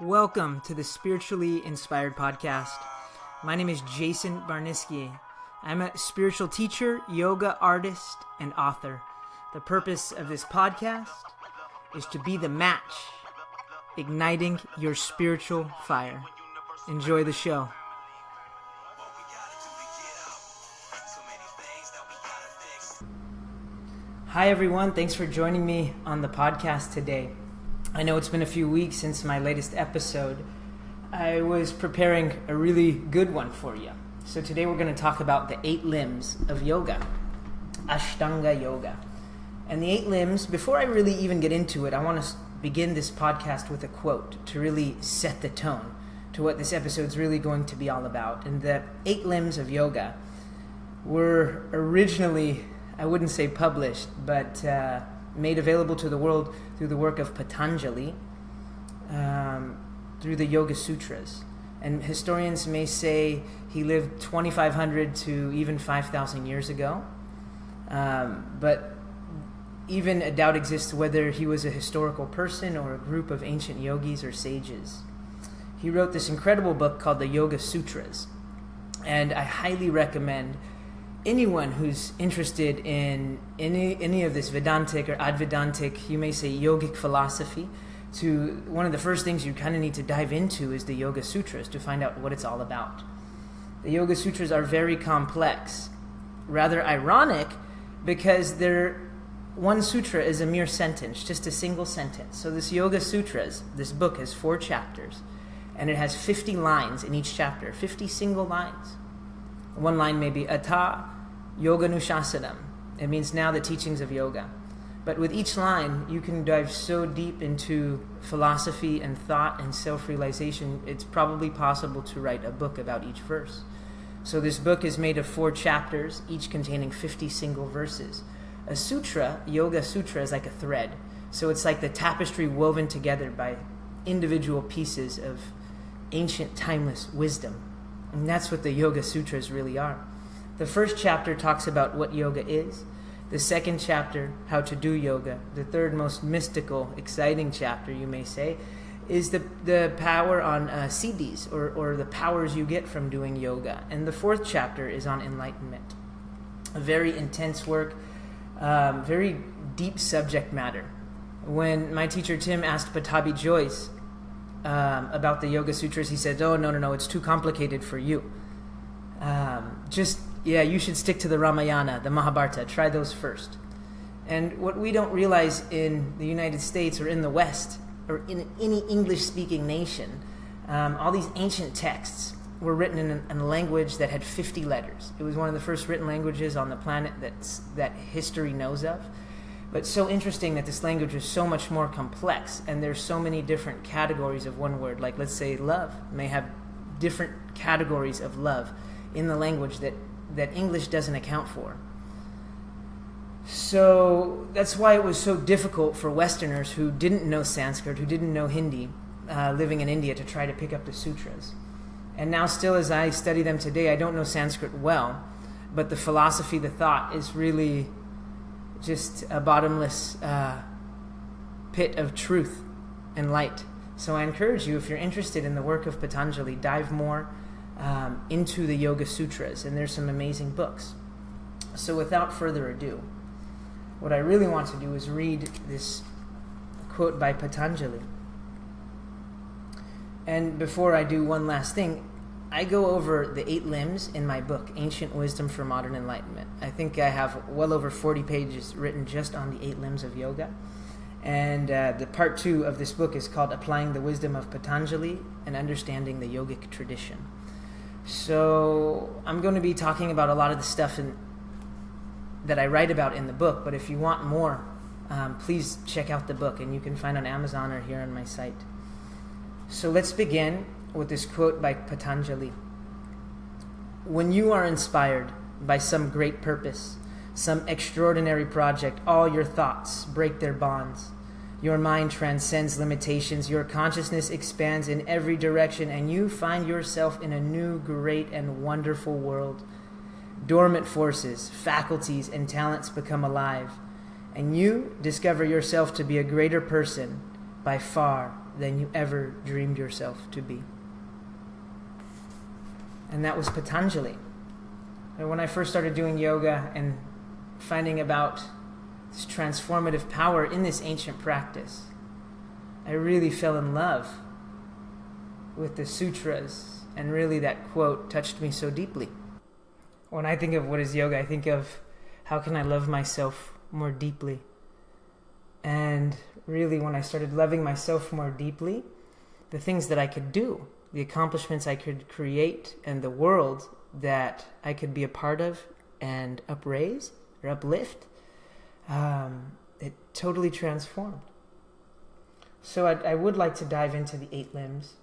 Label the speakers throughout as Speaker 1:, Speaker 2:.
Speaker 1: Welcome to the Spiritually Inspired Podcast. My name is Jayson Barniske. I'm a spiritual teacher, yoga artist, and author. The purpose of this podcast is to be the match, igniting your spiritual fire. Enjoy the show. Hi everyone, thanks for joining me on the podcast today. I know it's been a few weeks since my latest episode. I was preparing a really good one for you. So today we're going to talk about the 8 limbs of yoga, Ashtanga Yoga. And the 8 limbs, before I really even get into it, I want to begin this podcast with a quote to really set the tone to what this episode's really going to be all about. And the 8 limbs of yoga were originally, I wouldn't say published, but made available to the world through the work of Patanjali, through the Yoga Sutras. And historians may say he lived 2,500 to even 5,000 years ago. But even a doubt exists whether he was a historical person or a group of ancient yogis or sages. He wrote this incredible book called the Yoga Sutras. And I highly recommend anyone who's interested in any of this Vedantic or Advedantic, you may say yogic philosophy, to one of the first things you kind of need to dive into is the Yoga Sutras to find out what it's all about. The Yoga Sutras are very complex, rather ironic, because one sutra is a mere sentence, just a single sentence. So this Yoga Sutras, this book has 4 chapters, and it has 50 lines in each chapter, 50 single lines. One line may be Atta Yoga Nushasanam. It means now the teachings of yoga. But with each line, you can dive so deep into philosophy and thought and self-realization, it's probably possible to write a book about each verse. So this book is made of 4 chapters, each containing 50 single verses. A sutra, Yoga Sutra, is like a thread. So it's like the tapestry woven together by individual pieces of ancient, timeless wisdom. And that's what the Yoga Sutras really are. The first chapter talks about what yoga is. The second chapter, how to do yoga. The third, most mystical, exciting chapter, you may say, is the power on siddhis, or the powers you get from doing yoga. And the fourth chapter is on enlightenment. A very intense work, very deep subject matter. When my teacher Tim asked Pattabhi Jois about the Yoga Sutras, he said, "Oh, no, it's too complicated for you. You should stick to the Ramayana, the Mahabharata. Try those first." And what we don't realize in the United States or in the West or in any English-speaking nation, all these ancient texts were written in a language that had 50 letters. It was one of the first written languages on the planet that history knows of. But so interesting that this language is so much more complex, and there's so many different categories of one word. Like, let's say love may have different categories of love in the language that English doesn't account for. So that's why it was so difficult for Westerners who didn't know Sanskrit, who didn't know Hindi, living in India, to try to pick up the sutras. And now still, as I study them today, I don't know Sanskrit well, but the philosophy, the thought, is really just a bottomless pit of truth and light. So I encourage you, if you're interested in the work of Patanjali, dive more into the Yoga Sutras, and there's some amazing books. So without further ado, what I really want to do is read this quote by Patanjali. And before I do, one last thing, I go over the 8 limbs in my book, Ancient Wisdom for Modern Enlightenment. I think I have well over 40 pages written just on the 8 limbs of yoga. And the part 2 of this book is called Applying the Wisdom of Patanjali and Understanding the Yogic Tradition. So I'm going to be talking about a lot of the stuff that I write about in the book, but if you want more, please check out the book, and you can find on Amazon or here on my site. So let's begin with this quote by Patanjali. "When you are inspired by some great purpose, some extraordinary project, all your thoughts break their bonds. Your mind transcends limitations, your consciousness expands in every direction, and you find yourself in a new, great, and wonderful world. Dormant forces, faculties, and talents become alive, and you discover yourself to be a greater person by far than you ever dreamed yourself to be. And that was Patanjali. And when I first started doing yoga and finding about this transformative power in this ancient practice, I really fell in love with the sutras, and really that quote touched me so deeply. When I think of what is yoga, I think of how can I love myself more deeply. And really when I started loving myself more deeply, the things that I could do, the accomplishments I could create, and the world that I could be a part of and upraise or uplift, it totally transformed. So I would like to dive into the 8 limbs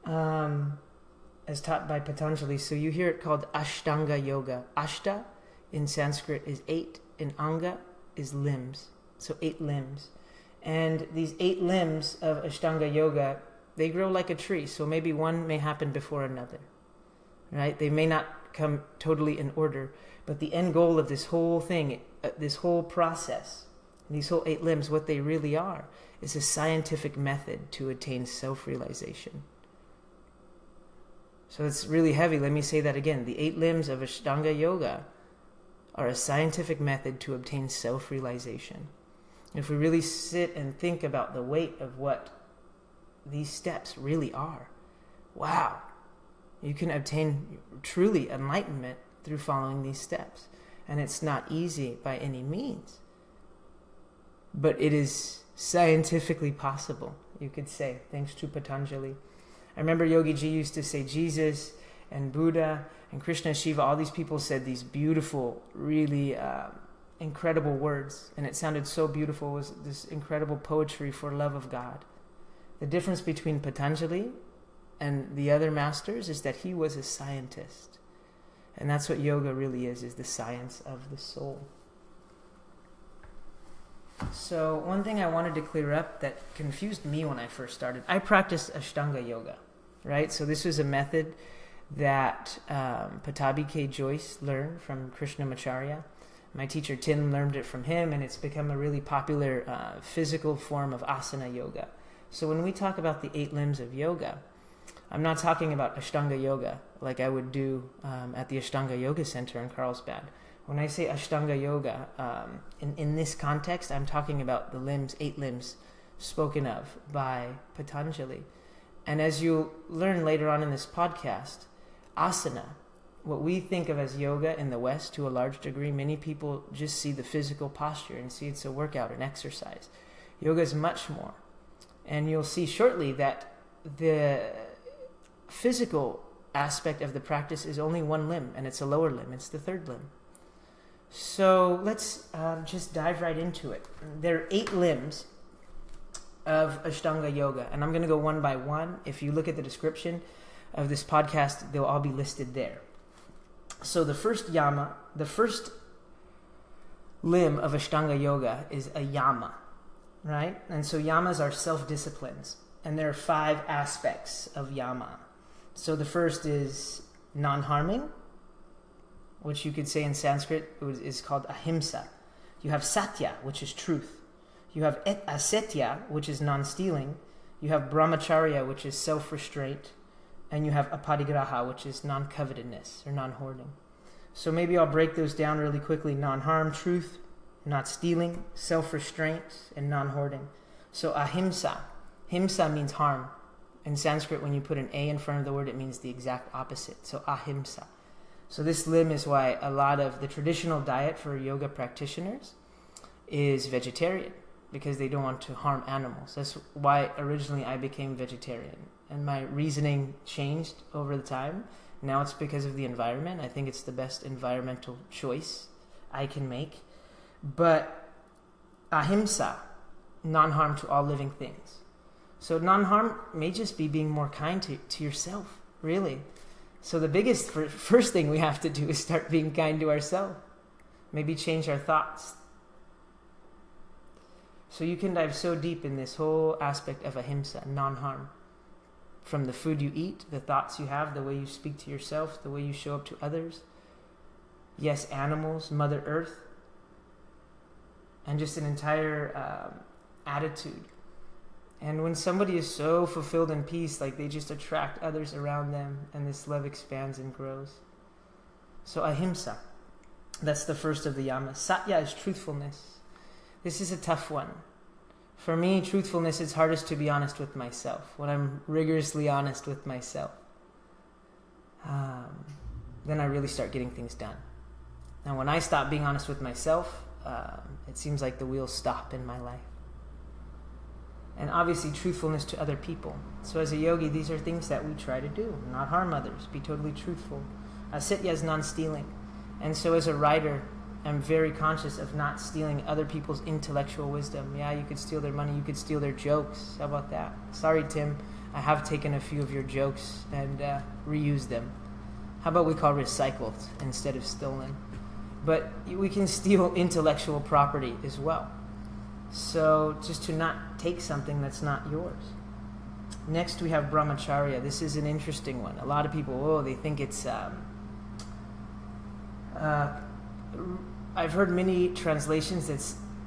Speaker 1: as taught by Patanjali. So you hear it called Ashtanga Yoga. Ashta in Sanskrit is 8, and Anga is limbs. So 8 limbs. And these 8 limbs of Ashtanga Yoga, they grow like a tree. So maybe one may happen before another, right? They may not come totally in order, but the end goal of this whole thing, this whole process, these whole 8 limbs, what they really are, is a scientific method to attain self-realization. So it's really heavy. Let me say that again. The 8 limbs of Ashtanga Yoga are a scientific method to obtain self-realization. If we really sit and think about the weight of what these steps really are, wow, you can obtain truly enlightenment through following these steps. And it's not easy by any means, but it is scientifically possible, you could say, thanks to Patanjali. I remember Yogi Ji used to say Jesus and Buddha and Krishna, Shiva, all these people said these beautiful, really incredible words, and it sounded so beautiful. It was this incredible poetry for love of God. The difference between Patanjali and the other masters is that he was a scientist. And that's what yoga really is the science of the soul. So one thing I wanted to clear up that confused me when I first started, I practiced Ashtanga Yoga, right? So this was a method that Pattabhi K. Joyce learned from Krishnamacharya. My teacher Tim learned it from him, and it's become a really popular physical form of asana yoga. So when we talk about the 8 limbs of yoga, I'm not talking about Ashtanga Yoga like I would do at the Ashtanga Yoga Center in Carlsbad. When I say Ashtanga Yoga, in this context, I'm talking about the limbs, 8 limbs spoken of by Patanjali. And as you'll learn later on in this podcast, asana, what we think of as yoga in the West to a large degree, many people just see the physical posture and see it's a workout, an exercise. Yoga is much more. And you'll see shortly that the physical aspect of the practice is only one limb, and it's a lower limb. It's the 3rd limb. So let's just dive right into it. There are 8 limbs of Ashtanga Yoga, and I'm going to go one by one. If you look at the description of this podcast, they'll all be listed there. So the first yama, the first limb of Ashtanga Yoga is a yama, right? And so yamas are self-disciplines, and there are 5 aspects of yama. So the first is non-harming, which you could say in Sanskrit is called ahimsa. You have satya, which is truth. You have asetya, which is non-stealing. You have brahmacharya, which is self-restraint. And you have apadigraha, which is non-covetedness or non-hoarding. So maybe I'll break those down really quickly. Non-harm, truth, not stealing, self-restraint, and non-hoarding. So ahimsa. Himsa means harm. In Sanskrit, when you put an A in front of the word, it means the exact opposite. So ahimsa. So this limb is why a lot of the traditional diet for yoga practitioners is vegetarian, because they don't want to harm animals. That's why originally I became vegetarian. And my reasoning changed over the time. Now it's because of the environment. I think it's the best environmental choice I can make. But ahimsa, non-harm to all living things. So non-harm may just be being more kind to yourself, really. So the first thing we have to do is start being kind to ourselves. Maybe change our thoughts. So you can dive so deep in this whole aspect of ahimsa, non-harm. From the food you eat, the thoughts you have, the way you speak to yourself, the way you show up to others. Yes, animals, Mother Earth. And just an entire attitude And when somebody is so fulfilled in peace, like they just attract others around them, and this love expands and grows. So ahimsa, that's the first of the yamas. Satya is truthfulness. This is a tough one. For me, truthfulness is hardest to be honest with myself. When I'm rigorously honest with myself, then I really start getting things done. Now, when I stop being honest with myself, it seems like the wheels stop in my life. And obviously, truthfulness to other people. So as a yogi, these are things that we try to do. Not harm others, be totally truthful. Asitya is non-stealing. And so as a writer, I'm very conscious of not stealing other people's intellectual wisdom. Yeah, you could steal their money, you could steal their jokes. How about that? Sorry, Tim, I have taken a few of your jokes and reused them. How about we call recycled instead of stolen? But we can steal intellectual property as well. So just to not take something that's not yours. Next we have brahmacharya. This is an interesting one. A lot of people, they think it's... I've heard many translations that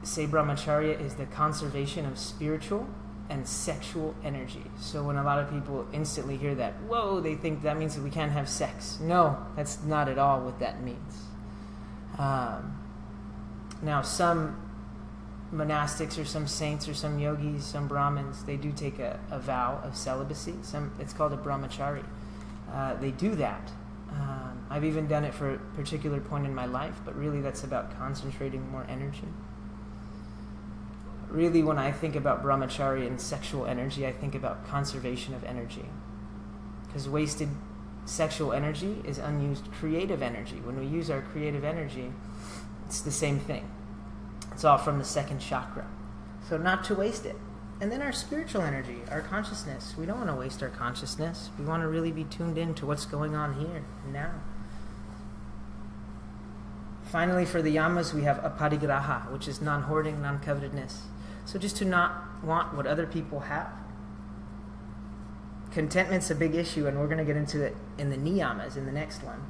Speaker 1: say brahmacharya is the conservation of spiritual and sexual energy. So when a lot of people instantly hear that, they think that means that we can't have sex. No, that's not at all what that means. Now, some monastics or some saints or some yogis, some Brahmins, they do take a vow of celibacy. It's called a brahmachari. They do that. I've even done it for a particular point in my life, but really that's about concentrating more energy. Really, when I think about brahmacharya and sexual energy, I think about conservation of energy. Because wasted sexual energy is unused creative energy. When we use our creative energy, it's the same thing. It's all from the second chakra. So not to waste it. And then our spiritual energy, our consciousness. We don't want to waste our consciousness. We want to really be tuned in to what's going on here and now. Finally, for the yamas, we have aparigraha, which is non-hoarding, non-covetedness. So just to not want what other people have. Contentment's a big issue, and we're going to get into it in the Niyamas, in the next one.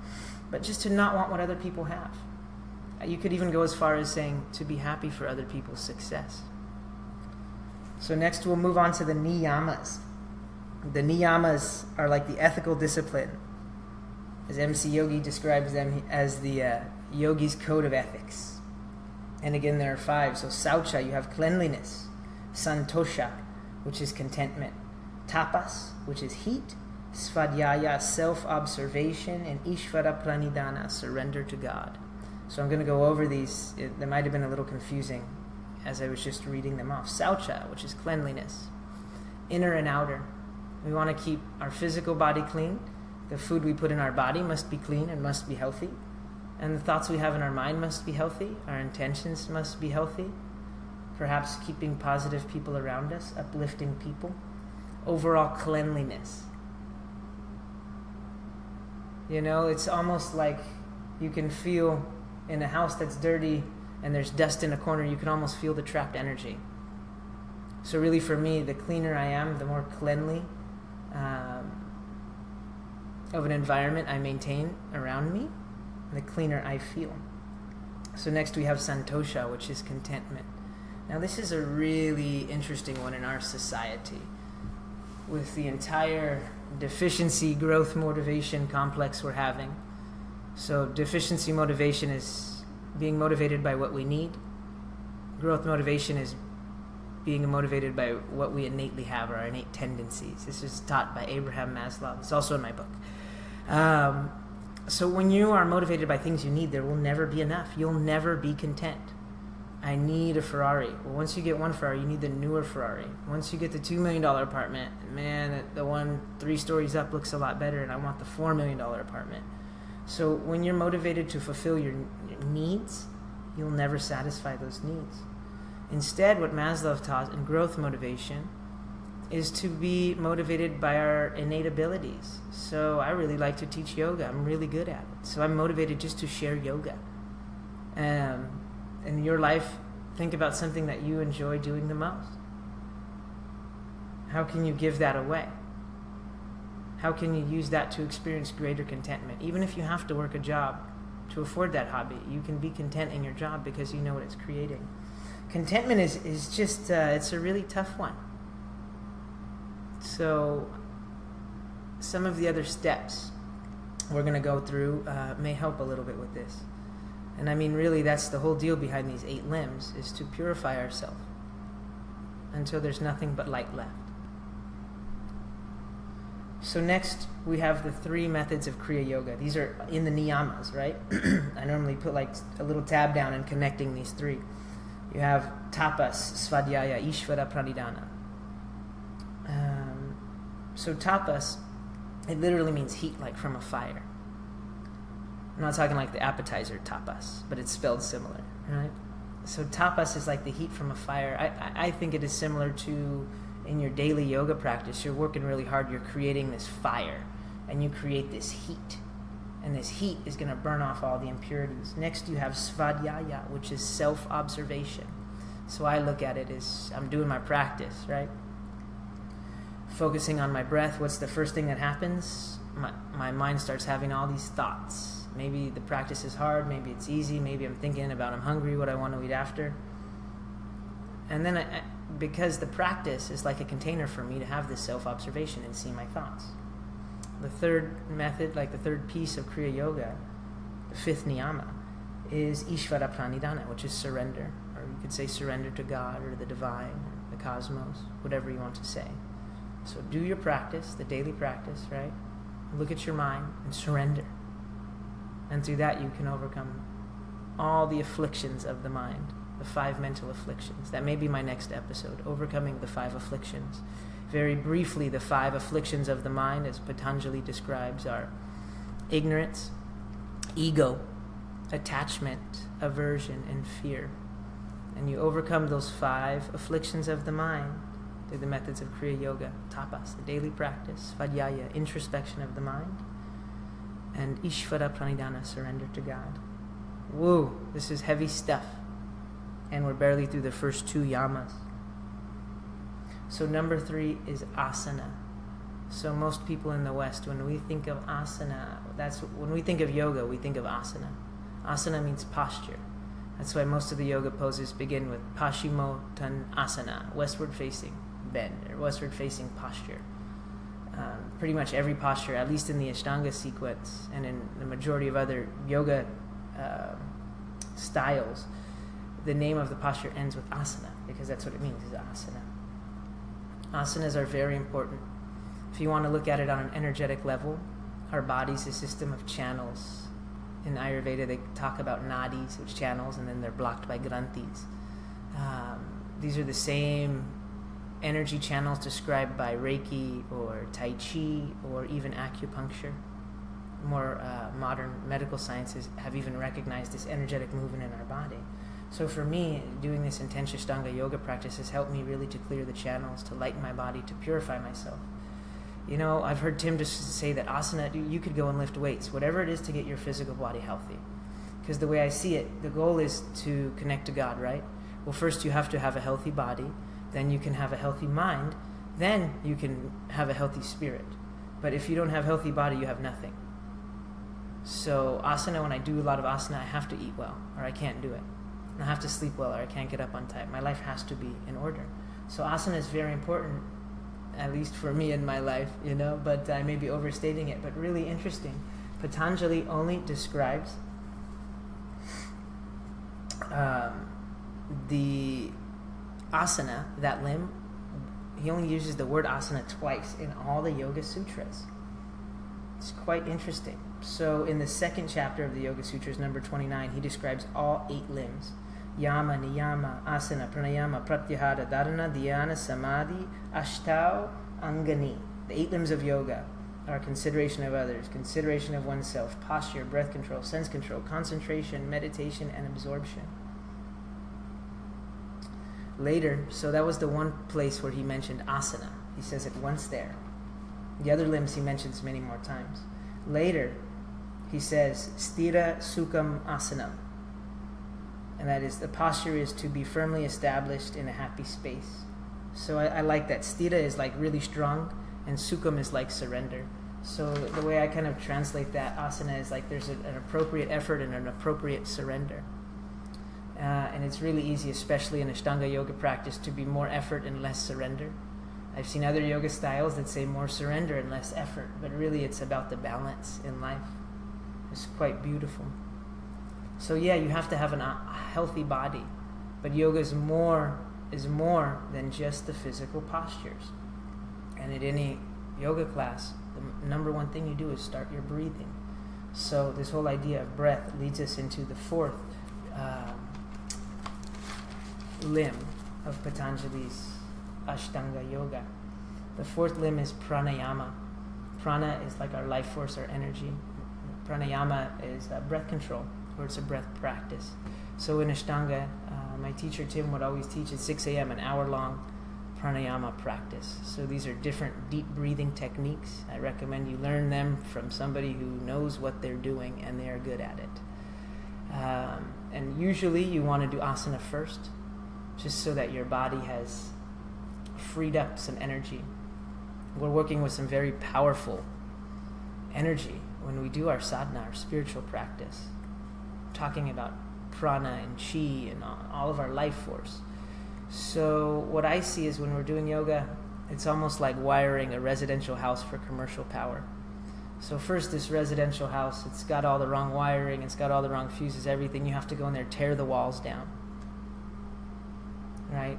Speaker 1: But just to not want what other people have. You could even go as far as saying to be happy for other people's success. So next we'll move on to the Niyamas. The Niyamas are like the ethical discipline. As MC Yogi describes them as the yogi's code of ethics. And again, there are 5. So Saucha, you have cleanliness. Santosha, which is contentment. Tapas, which is heat. Svadhyaya, self-observation. And Ishvara Pranidhana, surrender to God. So I'm going to go over these. They might have been a little confusing as I was just reading them off. Saucha, which is cleanliness. Inner and outer. We want to keep our physical body clean. The food we put in our body must be clean and must be healthy. And the thoughts we have in our mind must be healthy. Our intentions must be healthy. Perhaps keeping positive people around us, uplifting people. Overall cleanliness. It's almost like you can feel in a house that's dirty and there's dust in a corner, you can almost feel the trapped energy. So really for me, the cleaner I am, the more cleanly of an environment I maintain around me, the cleaner I feel. So next we have Santosha, which is contentment. Now this is a really interesting one in our society. With the entire deficiency, growth, motivation complex we're having. So deficiency motivation is being motivated by what we need. Growth motivation is being motivated by what we innately have, or our innate tendencies. This is taught by Abraham Maslow. It's also in my book. So when you are motivated by things you need, there will never be enough. You'll never be content. I need a Ferrari. Well, once you get one Ferrari, you need the newer Ferrari. Once you get the $2 million apartment, man, the one 3 stories up looks a lot better, and I want the $4 million apartment. So when you're motivated to fulfill your needs, you'll never satisfy those needs. Instead, what Maslow taught in growth motivation is to be motivated by our innate abilities. So I really like to teach yoga. I'm really good at it. So I'm motivated just to share yoga. In your life, think about something that you enjoy doing the most. How can you give that away? How can you use that to experience greater contentment? Even if you have to work a job to afford that hobby, you can be content in your job because you know what it's creating. Contentment is just, it's a really tough one. So some of the other steps we're going to go through may help a little bit with this. And I mean, really, that's the whole deal behind these 8 limbs, is to purify ourselves until there's nothing but light left. So next, we have the 3 methods of Kriya Yoga. These are in the Niyamas, right? I normally put like a little tab down and connecting these 3. You have tapas, svadhyaya, ishvara, pranidhana. So tapas, it literally means heat, like from a fire. I'm not talking like the appetizer tapas, but it's spelled similar, right? So tapas is like the heat from a fire. I think it is similar to in your daily yoga practice. You're working really hard, you're creating this fire, and you create this heat. And this heat is going to burn off all the impurities. Next you have svadhyaya, which is self-observation. So I look at it as I'm doing my practice, right? Focusing on my breath, what's the first thing that happens? My mind starts having all these thoughts. Maybe the practice is hard, maybe it's easy, maybe I'm thinking about I'm hungry, what I want to eat after. And then because the practice is like a container for me to have this self-observation and see my thoughts. The third method, like the third piece of Kriya Yoga, the 5th niyama, is Ishvara Pranidhana, which is surrender. Or you could say surrender to God or the divine, or the cosmos, whatever you want to say. So do your practice, the daily practice, right? Look at your mind and surrender. And through that you can overcome all the afflictions of the mind, the 5 mental afflictions. That may be my next episode, overcoming the 5 afflictions. Very briefly, the 5 afflictions of the mind, as Patanjali describes, are ignorance, ego, attachment, aversion, and fear. And you overcome those 5 afflictions of the mind through the methods of Kriya Yoga, tapas, the daily practice, svadhyaya, introspection of the mind, and ishvara pranidhana, surrender to God. Woo, this is heavy stuff. And we're barely through the first 2 yamas. So number 3 is asana. So most people in the West, when we think of asana, when we think of yoga, we think of asana. Asana means posture. That's why most of the yoga poses begin with Paschimottanasana, westward facing bend, or westward facing posture. Pretty much every posture, at least in the Ashtanga sequence and in the majority of other yoga styles, the name of the posture ends with asana, because that's what it means, is asana. Asanas are very important. If you want to look at it on an energetic level, our body's a system of channels. In Ayurveda, they talk about nadis, which channels, and then they're blocked by granthis. These are the same energy channels described by Reiki or Tai Chi or even acupuncture. More modern medical sciences have even recognized this energetic movement in our body. So for me, doing this intense Ashtanga Yoga practice has helped me really to clear the channels, to lighten my body, to purify myself. You know, I've heard Tim just say that asana, you could go and lift weights, whatever it is to get your physical body healthy. Because the way I see it, the goal is to connect to God, right? Well, first you have to have a healthy body, then you can have a healthy mind, then you can have a healthy spirit. But if you don't have a healthy body, you have nothing. So asana, when I do a lot of asana, I have to eat well, or I can't do it. And I have to sleep well, or I can't get up on time. My life has to be in order. So asana is very important, at least for me in my life, you know, but I may be overstating it, but really interesting. Patanjali only describes the asana, that limb, he only uses the word asana twice in all the Yoga Sutras. It's quite interesting. So in the 2nd chapter of the Yoga Sutras, number 29, he describes all 8 limbs. Yama, Niyama, Asana, Pranayama, Pratyahara, Dharana, Dhyana, Samadhi, Ashtau, Angani. The 8 limbs of yoga are consideration of others, consideration of oneself, posture, breath control, sense control, concentration, meditation, and absorption. Later, so that was the one place where he mentioned asana. He says it once there. The other limbs he mentions many more times. Later, he says, Sthira Sukham Asanam. And that is, the posture is to be firmly established in a happy space. So I like that. Sthira is like really strong, and Sukham is like surrender. So the way I kind of translate that, asana is like there's an appropriate effort and an appropriate surrender. And it's really easy, especially in Ashtanga Yoga practice, to be more effort and less surrender. I've seen other yoga styles that say more surrender and less effort, but really it's about the balance in life. It's quite beautiful. So yeah, you have to have a healthy body, but yoga is more than just the physical postures. And at any yoga class, the number one thing you do is start your breathing. So this whole idea of breath leads us into the fourth limb of Patanjali's Ashtanga Yoga. The fourth limb is Pranayama. Prana is like our life force, our energy. Pranayama is breath control, or it's a breath practice. So in Ashtanga, my teacher Tim would always teach at 6 a.m. an hour-long pranayama practice. So these are different deep breathing techniques. I recommend you learn them from somebody who knows what they're doing and they are good at it. And usually you want to do asana first, just so that your body has freed up some energy. We're working with some very powerful energy when we do our sadhana, our spiritual practice. We're talking about prana and chi and all of our life force. So what I see is when we're doing yoga, it's almost like wiring a residential house for commercial power. So first, this residential house, it's got all the wrong wiring, it's got all the wrong fuses, everything. You have to go in there, tear the walls down, right?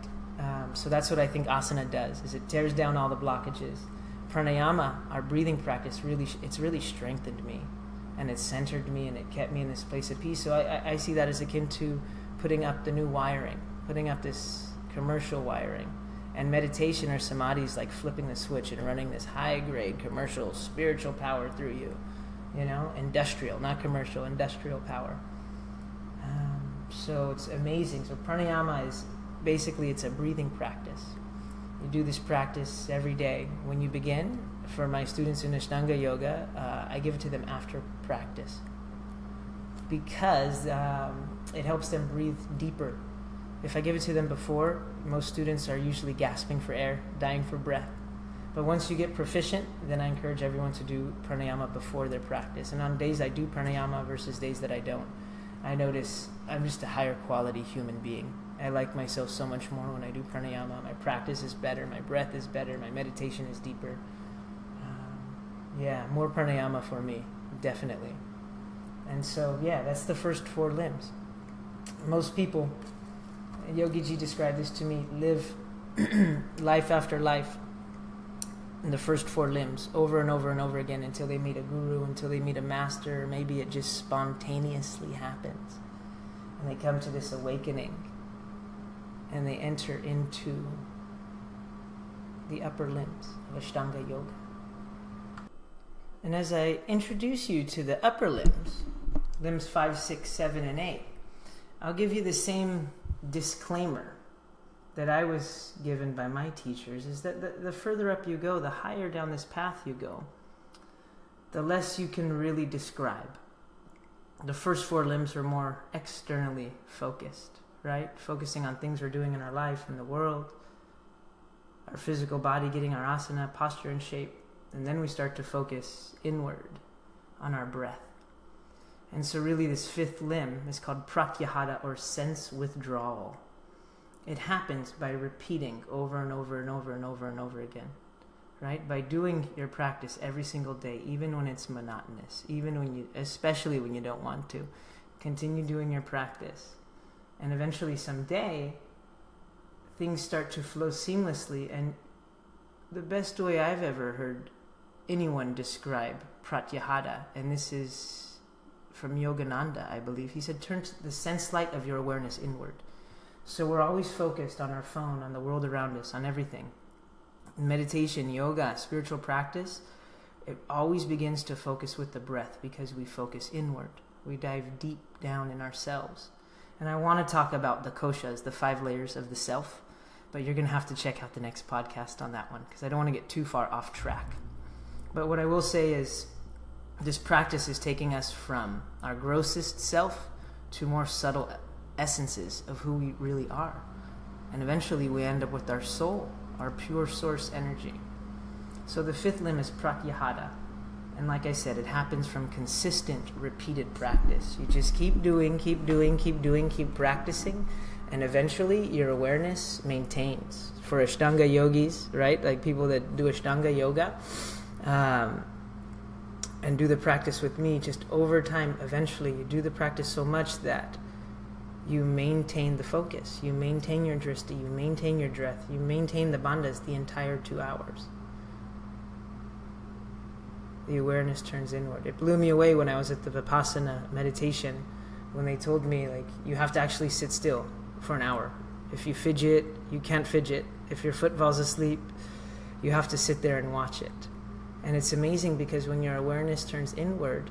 Speaker 1: So that's what I think asana does, is it tears down all the blockages. Pranayama, our breathing practice, it's really strengthened me, and it centered me, and it kept me in this place of peace. So I see that as akin to putting up the new wiring, putting up this commercial wiring. And meditation or samadhi is like flipping the switch and running this high-grade commercial spiritual power through you. Industrial, not commercial, industrial power. So it's amazing. So pranayama is basically, it's a breathing practice. You do this practice every day. When you begin, for my students in Ashtanga Yoga, I give it to them after practice because it helps them breathe deeper. If I give it to them before, most students are usually gasping for air, dying for breath. But once you get proficient, then I encourage everyone to do pranayama before their practice. And on days I do pranayama versus days that I don't, I notice I'm just a higher quality human being. I like myself so much more when I do pranayama. My practice is better, my breath is better, my meditation is deeper. More pranayama for me, definitely. And so, that's the first four limbs. Most people, Yogi Ji described this to me, live life after life in the first four limbs over and over and over again until they meet a guru, until they meet a master, or maybe it just spontaneously happens. And they come to this awakening and they enter into the upper limbs of Ashtanga Yoga. And as I introduce you to the upper limbs, limbs 5, 6, 7, and 8, I'll give you the same disclaimer that I was given by my teachers, is that the further up you go, the higher down this path you go, the less you can really describe. The first four limbs are more externally focused, right? Focusing on things we're doing in our life, in the world, our physical body, getting our asana, posture and shape. And then we start to focus inward on our breath. And so really this fifth limb is called Pratyahara, or sense-withdrawal. It happens by repeating over and over and over and over and over again, right? By doing your practice every single day, even when it's monotonous, especially when you don't want to. Continue doing your practice. And eventually someday, things start to flow seamlessly. And the best way I've ever heard anyone describe Pratyahara, and this is from Yogananda, I believe. He said, turn the sense light of your awareness inward. So we're always focused on our phone, on the world around us, on everything. Meditation, yoga, spiritual practice, it always begins to focus with the breath because we focus inward. We dive deep down in ourselves. And I want to talk about the koshas, the 5 layers of the self, but you're going to have to check out the next podcast on that one because I don't want to get too far off track. But what I will say is this practice is taking us from our grossest self to more subtle essences of who we really are. And eventually we end up with our soul, our pure source energy. So the fifth limb is Pratyahara. And like I said, it happens from consistent, repeated practice. You just keep doing, keep practicing, And eventually your awareness maintains. For Ashtanga yogis, right? Like people that do Ashtanga Yoga and do the practice with me, just over time, eventually you do the practice so much that you maintain the focus, you maintain your drishti, you maintain your breath, you maintain the bandhas the entire 2 hours. The awareness turns inward. It blew me away when I was at the Vipassana meditation, when they told me, like, you have to actually sit still for an hour. If you fidget, you can't fidget. If your foot falls asleep, you have to sit there and watch it. And it's amazing because when your awareness turns inward,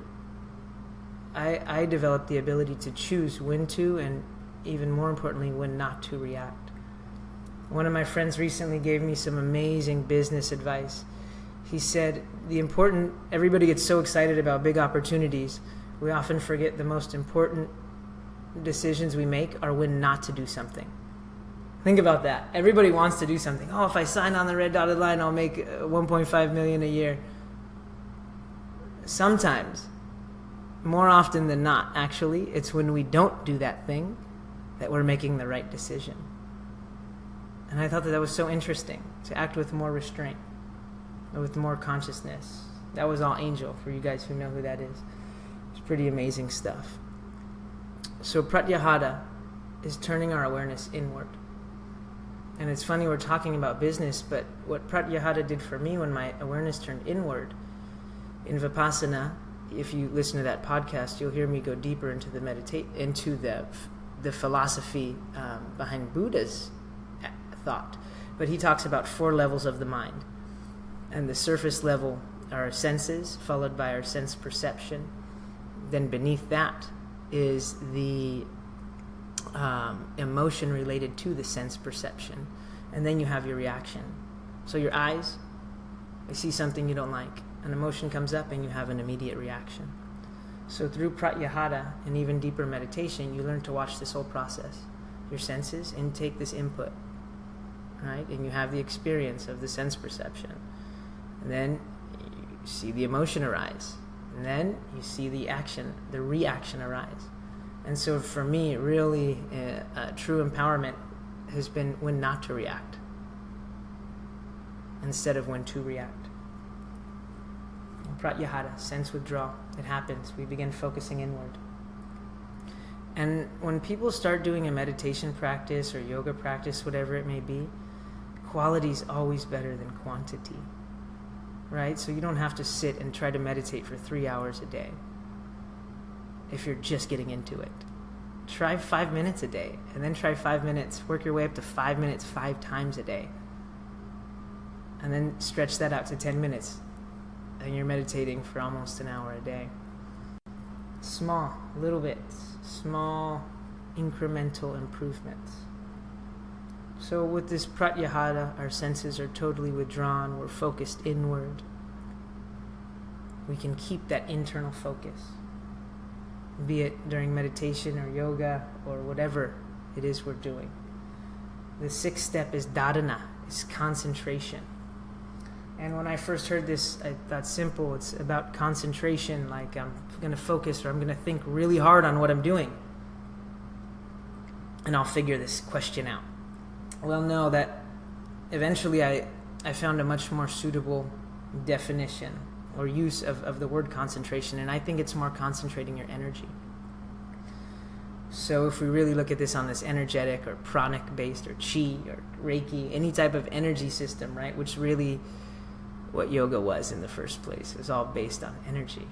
Speaker 1: I developed the ability to choose when to, and even more importantly, when not to react. One of my friends recently gave me some amazing business advice. He said, everybody gets so excited about big opportunities, we often forget the most important decisions we make are when not to do something. Think about that. Everybody wants to do something. Oh, if I sign on the red dotted line, I'll make $1.5 million a year. Sometimes, more often than not, actually, it's when we don't do that thing that we're making the right decision. And I thought that was so interesting, to act with more restraint, with more consciousness. That was all Angel, for you guys who know who that is. It's pretty amazing stuff. So Pratyahara is turning our awareness inward. And it's funny we're talking about business, but what Pratyahara did for me when my awareness turned inward, in Vipassana, if you listen to that podcast, you'll hear me go deeper into the philosophy behind Buddha's thought. But he talks about 4 levels of the mind. And the surface level are our senses, followed by our sense perception. Then beneath that is the emotion related to the sense perception. And then you have your reaction. So your eyes, you see something you don't like. An emotion comes up and you have an immediate reaction. So through Pratyahara and even deeper meditation, you learn to watch this whole process. Your senses intake this input, right? And you have the experience of the sense perception. And then you see the emotion arise. And then you see the reaction arise. And so for me, really, true empowerment has been when not to react instead of when to react. Pratyahara, sense-withdrawal, it happens. We begin focusing inward. And when people start doing a meditation practice or yoga practice, whatever it may be, quality is always better than quantity, right? So you don't have to sit and try to meditate for 3 hours a day if you're just getting into it. Try 5 minutes a day, and then try 5 minutes. Work your way up to 5 minutes 5 times a day. And then stretch that out to 10 minutes. And you're meditating for almost an hour a day. Small, little bits. Small, incremental improvements. So with this Pratyahara, our senses are totally withdrawn. We're focused inward. We can keep that internal focus, be it during meditation or yoga or whatever it is we're doing. The 6th step is dharana, is concentration. And when I first heard this, I thought simple. It's about concentration, like I'm going to focus or I'm going to think really hard on what I'm doing. And I'll figure this question out. Well, no, that eventually I found a much more suitable definition or use of the word concentration, and I think it's more concentrating your energy. So if we really look at this on this energetic or pranic-based or chi or Reiki, any type of energy system, right, which really what yoga was in the first place. It was all based on energy.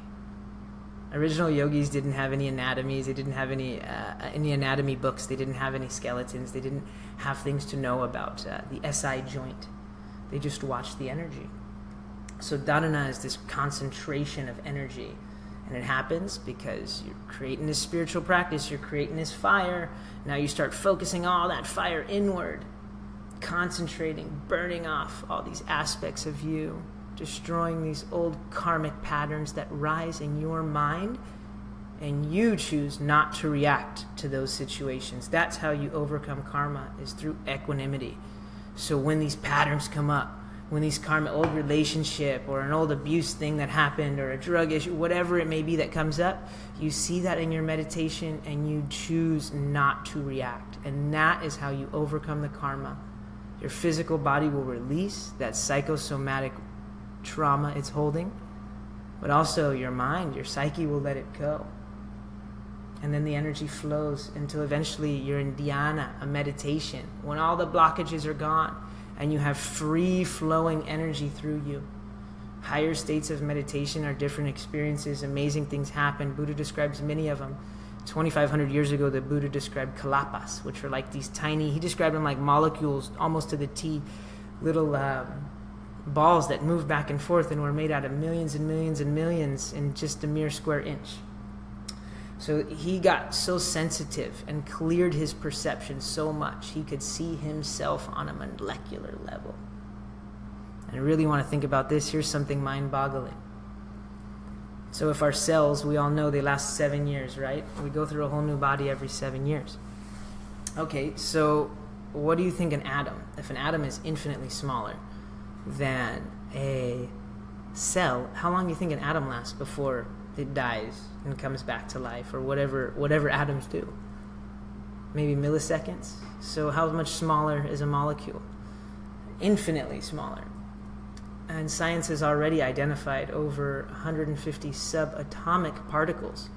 Speaker 1: Original yogis didn't have any anatomies. They didn't have any anatomy books. They didn't have any skeletons. They didn't have things to know about the SI joint. They just watched the energy. So dharana is this concentration of energy. And it happens because you're creating this spiritual practice. You're creating this fire. Now you start focusing all that fire inward. Concentrating, burning off all these aspects of you, destroying these old karmic patterns that rise in your mind, and you choose not to react to those situations. That's how you overcome karma, is through equanimity. So when these patterns come up, when these karma, old relationship or an old abuse thing that happened or a drug issue, whatever it may be that comes up, you see that in your meditation and you choose not to react. And that is how you overcome the karma. Your physical body will release that psychosomatic trauma it's holding, but also your mind, your psyche will let it go. And then the energy flows until eventually you're in dhyana, a meditation, when all the blockages are gone and you have free-flowing energy through you. Higher states of meditation are different experiences. Amazing things happen. Buddha describes many of them. 2,500 years ago, the Buddha described kalapas, which are like these tiny, he described them like molecules, almost to the T, little balls that move back and forth and were made out of millions and millions and millions in just a mere square inch. So he got so sensitive and cleared his perception so much, he could see himself on a molecular level. And I really want to think about this. Here's something mind-boggling. So if our cells, we all know they last 7 years, right? We go through a whole new body every 7 years. Okay, so what do you think an atom? If an atom is infinitely smaller than a cell, how long do you think an atom lasts before it dies and comes back to life, or whatever atoms do? Maybe milliseconds. So how much smaller is a molecule? Infinitely smaller. And science has already identified over 150 subatomic particles.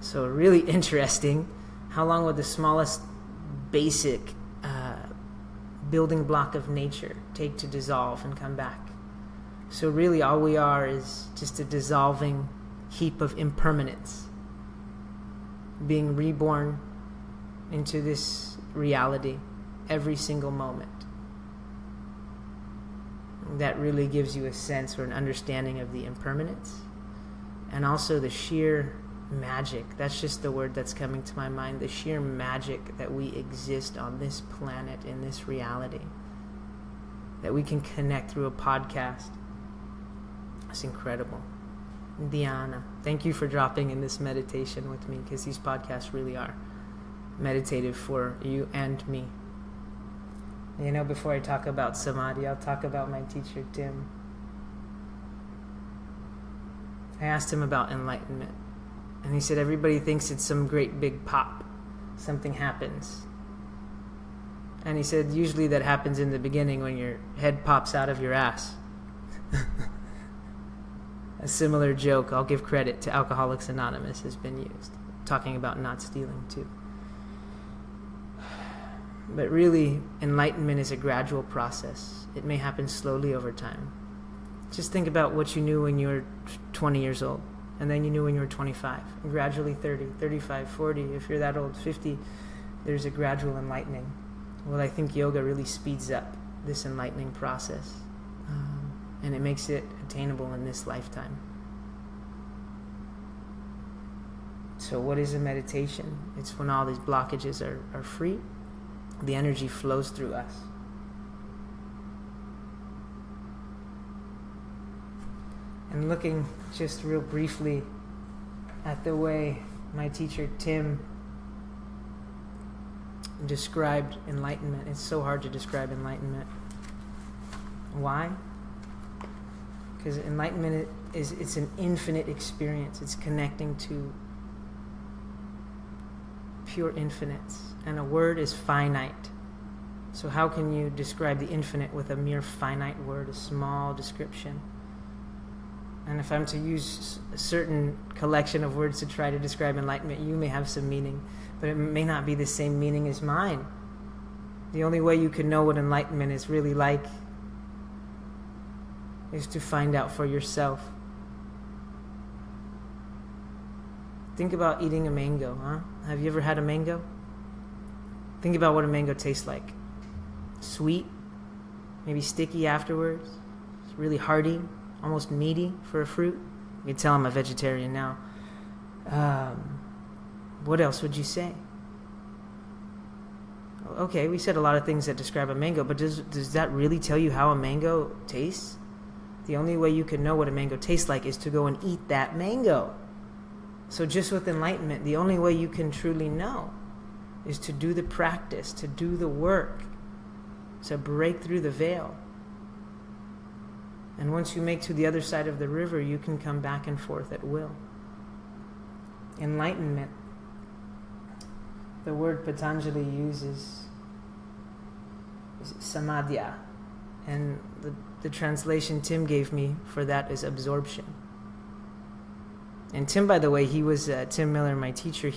Speaker 1: So really interesting. How long would the smallest basic building block of nature take to dissolve and come back? So really all we are is just a dissolving heap of impermanence, being reborn into this reality every single moment. That really gives you a sense or an understanding of the impermanence and also the sheer magic. That's just the word that's coming to my mind. The sheer magic that we exist on this planet, in this reality, that we can connect through a podcast. It's incredible. Dhyana, thank you for dropping in this meditation with me, because these podcasts really are meditative for you and me. You know, before I talk about samadhi, I'll talk about my teacher, Tim. I asked him about enlightenment, and he said everybody thinks it's some great big pop. Something happens. And he said usually that happens in the beginning when your head pops out of your ass. A similar joke, I'll give credit to Alcoholics Anonymous, has been used, talking about not stealing too. But really, enlightenment is a gradual process. It may happen slowly over time. Just think about what you knew when you were 20 years old, and then you knew when you were 25, and gradually 30, 35, 40, if you're that old, 50, there's a gradual enlightening. Well, I think yoga really speeds up this enlightening process, and it makes it attainable in this lifetime. So what is a meditation? It's when all these blockages are free. The energy flows through us. And looking just real briefly at the way my teacher Tim described enlightenment. It's so hard to describe enlightenment. Why? Because enlightenment it's an infinite experience. It's connecting to pure infinites. And a word is finite. So how can you describe the infinite with a mere finite word, a small description? And if I'm to use a certain collection of words to try to describe enlightenment, you may have some meaning, but it may not be the same meaning as mine. The only way you can know what enlightenment is really like is to find out for yourself. Think about eating a mango, huh? Have you ever had a mango? Think about what a mango tastes like. Sweet, maybe sticky afterwards. It's really hearty, almost meaty for a fruit. You can tell I'm a vegetarian now. What else would you say? Okay, we said a lot of things that describe a mango, but does that really tell you how a mango tastes? The only way you can know what a mango tastes like is to go and eat that mango. So just with enlightenment, the only way you can truly know is to do the practice, to do the work, to break through the veil. And once you make to the other side of the river, you can come back and forth at will. Enlightenment. The word Patanjali uses is samadhya. And the translation Tim gave me for that is absorption. And Tim, by the way, he was Tim Miller, my teacher.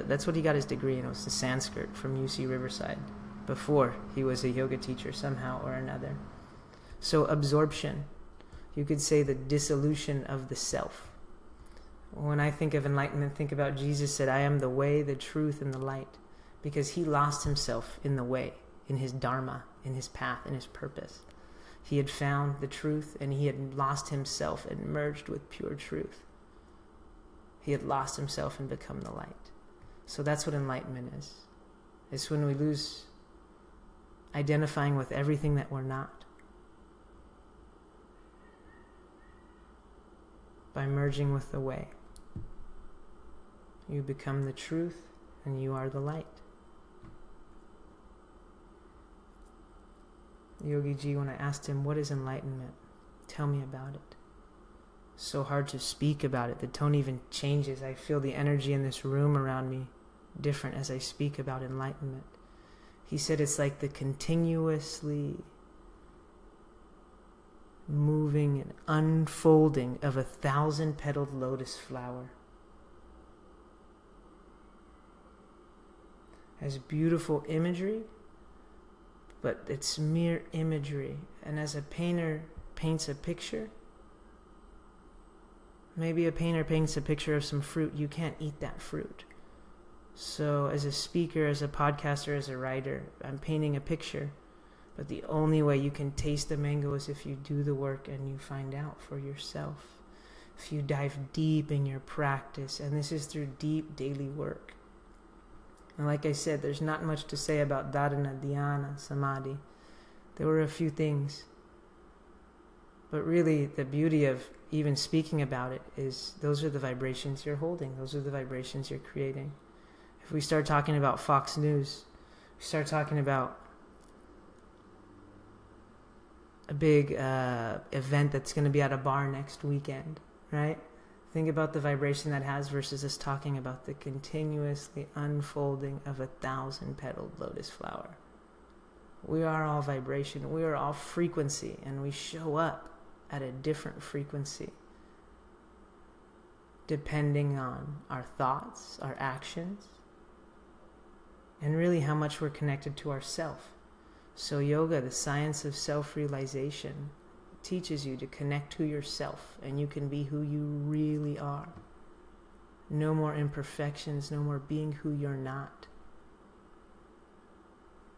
Speaker 1: That's what he got his degree in. It was the Sanskrit from UC Riverside. Before he was a yoga teacher somehow or another. So absorption. You could say the dissolution of the self. When I think of enlightenment, think about Jesus said, I am the way, the truth, and the light. Because he lost himself in the way, in his dharma, in his path, in his purpose. He had found the truth and he had lost himself and merged with pure truth. He had lost himself and become the light. So that's what enlightenment is. It's when we lose identifying with everything that we're not. By merging with the way. You become the truth and you are the light. Yogi Ji, when I asked him, what is enlightenment? Tell me about it. So hard to speak about it. The tone even changes. I feel the energy in this room around me different as I speak about enlightenment. He said it's like the continuously moving and unfolding of 1,000-petaled lotus flower. As beautiful imagery, but it's mere imagery. And as a painter paints a picture, maybe a painter paints a picture of some fruit, you can't eat that fruit. So as a speaker, as a podcaster, as a writer, I'm painting a picture. But the only way you can taste the mango is if you do the work and you find out for yourself. If you dive deep in your practice, and this is through deep daily work. And like I said, there's not much to say about dharana, dhyana, samadhi. There were a few things. But really, the beauty of even speaking about it is those are the vibrations you're holding. Those are the vibrations you're creating. If we start talking about Fox News, we start talking about a big event that's going to be at a bar next weekend, right? Think about the vibration that has versus us talking about the continuously unfolding of 1,000-petaled lotus flower. We are all vibration. We are all frequency, and we show up at a different frequency depending on our thoughts, our actions, and really how much we're connected to ourself. So yoga, the science of self-realization, teaches you to connect to yourself, and you can be who you really are. No more imperfections, no more being who you're not.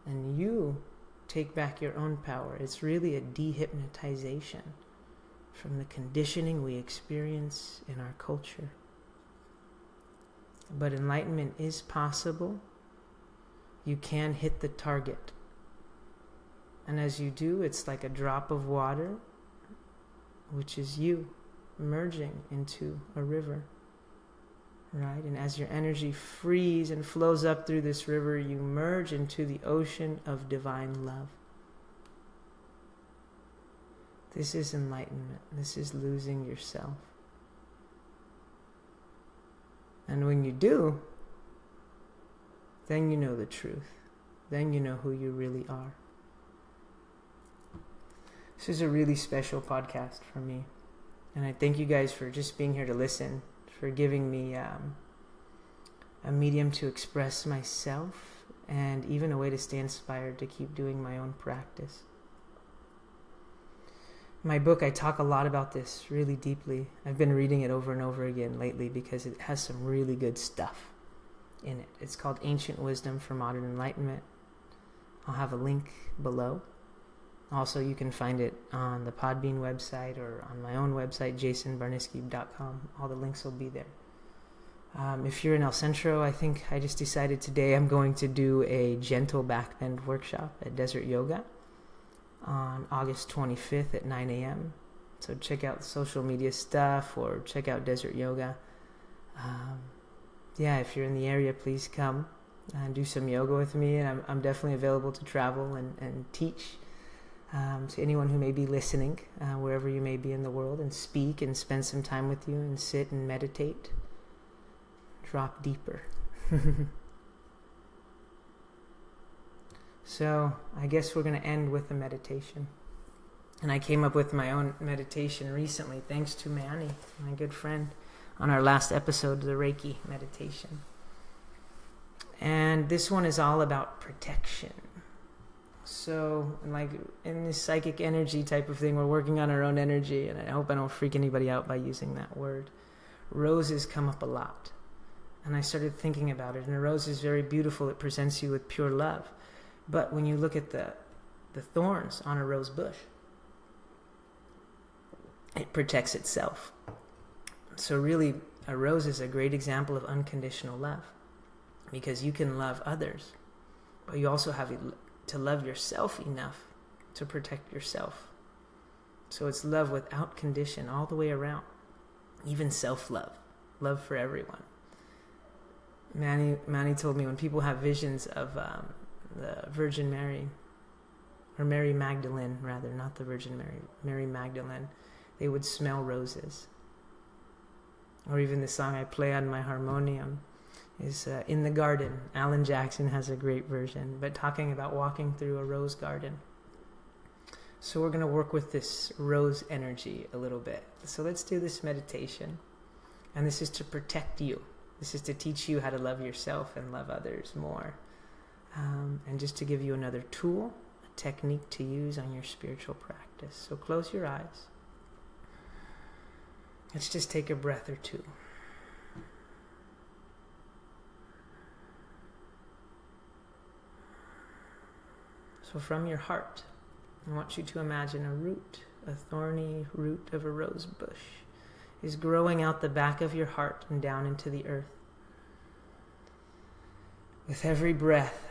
Speaker 1: And you take back your own power. It's really a dehypnotization from the conditioning we experience in our culture. But enlightenment is possible. You can hit the target. And as you do, it's like a drop of water, which is you merging into a river, right? And as your energy frees and flows up through this river, you merge into the ocean of divine love. This is enlightenment. This is losing yourself. And when you do, then you know the truth. Then you know who you really are. This is a really special podcast for me. And I thank you guys for just being here to listen, for giving me a medium to express myself, and even a way to stay inspired to keep doing my own practice. In my book, I talk a lot about this really deeply. I've been reading it over and over again lately because it has some really good stuff in it. It's called Ancient Wisdom for Modern Enlightenment. I'll have a link below. Also, you can find it on the Podbean website or on my own website, jaysonbarniske.com. All the links will be there. If you're in El Centro, I think I just decided today I'm going to do a gentle backbend workshop at Desert Yoga on August 25th at 9 a.m. So check out the social media stuff or check out Desert Yoga. If you're in the area, please come and do some yoga with me. And I'm definitely available to travel and teach. to anyone who may be listening, wherever you may be in the world, and speak and spend some time with you and sit and meditate. Drop deeper. So I guess we're going to end with a meditation. And I came up with my own meditation recently, thanks to Manny, my good friend, on our last episode, the Reiki meditation. And this one is all about protection. So, like in this psychic energy type of thing, we're working on our own energy, and I hope I don't freak anybody out by using that word. Roses come up a lot. And I started thinking about it, and a rose is very beautiful. It presents you with pure love. But when you look at the thorns on a rose bush, it protects itself. So really, a rose is a great example of unconditional love, because you can love others, but you also have to love yourself enough to protect yourself. So it's love without condition all the way around, even self-love, love for everyone. Manny told me when people have visions of the Virgin Mary, or Mary Magdalene rather, not the Virgin Mary, Mary Magdalene, they would smell roses. Or even the song I play on my harmonium is In the Garden. Alan Jackson has a great version, but talking about walking through a rose garden. So we're going to work with this rose energy a little bit. So let's do this meditation. And this is to protect you. This is to teach you how to love yourself and love others more. And just to give you another tool, a technique to use on your spiritual practice. So close your eyes. Let's just take a breath or two. So from your heart, I want you to imagine a root, a thorny root of a rose bush, is growing out the back of your heart and down into the earth. With every breath,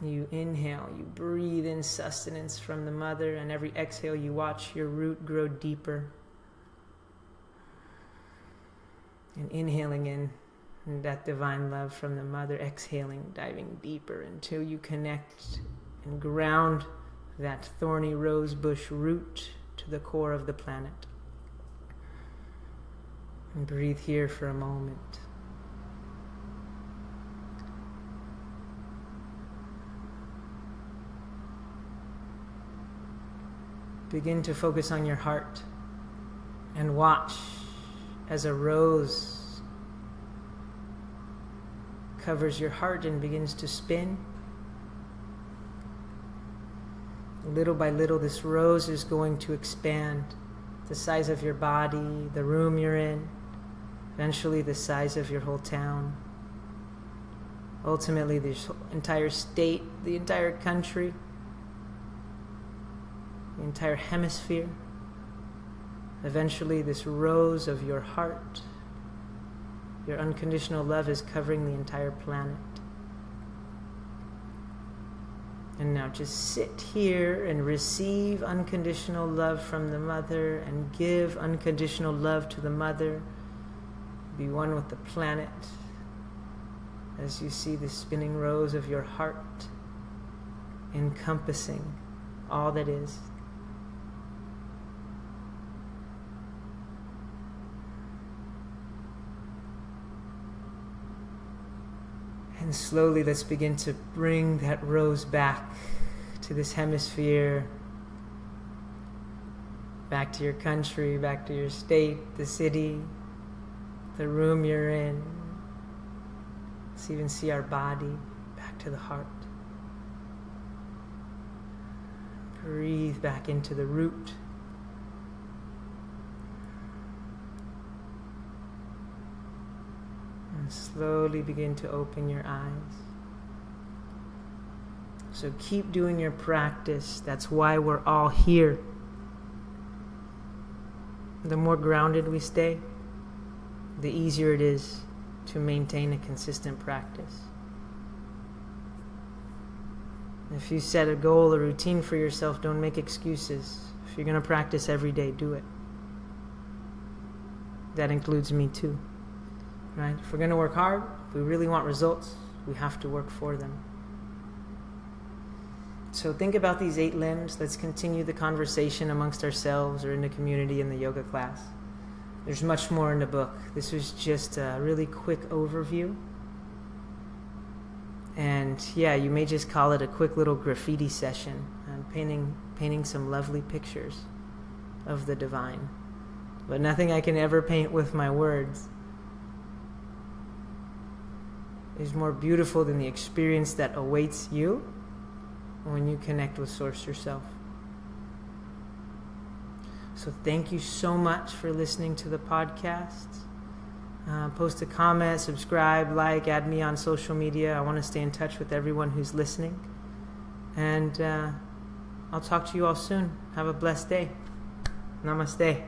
Speaker 1: you inhale, you breathe in sustenance from the mother, and every exhale you watch your root grow deeper. And inhaling in that divine love from the mother, exhaling, diving deeper until you connect and ground that thorny rose bush root to the core of the planet. And breathe here for a moment. Begin to focus on your heart and watch as a rose covers your heart and begins to spin. Little by little, this rose is going to expand the size of your body, the room you're in, eventually the size of your whole town, ultimately the entire state, the entire country, the entire hemisphere. Eventually, this rose of your heart, your unconditional love, is covering the entire planet. And now just sit here and receive unconditional love from the mother and give unconditional love to the mother. Be one with the planet as you see the spinning rose of your heart encompassing all that is. And slowly let's begin to bring that rose back to this hemisphere, back to your country, back to your state, the city, the room you're in. Let's even see our body, back to the heart. Breathe back into the root. And slowly begin to open your eyes. So keep doing your practice. That's why we're all here. The more grounded we stay, the easier it is to maintain a consistent practice. If you set a goal, a routine for yourself, don't make excuses. If you're going to practice every day, do it. That includes me too. Right? If we're going to work hard, if we really want results, we have to work for them. So think about these 8 limbs. Let's continue the conversation amongst ourselves or in the community in the yoga class. There's much more in the book. This was just a really quick overview. And yeah, you may just call it a quick little graffiti session, painting some lovely pictures of the divine. But nothing I can ever paint with my words is more beautiful than the experience that awaits you when you connect with Source yourself. So thank you so much for listening to the podcast. Post a comment, subscribe, like, add me on social media. I want to stay in touch with everyone who's listening. And I'll talk to you all soon. Have a blessed day. Namaste.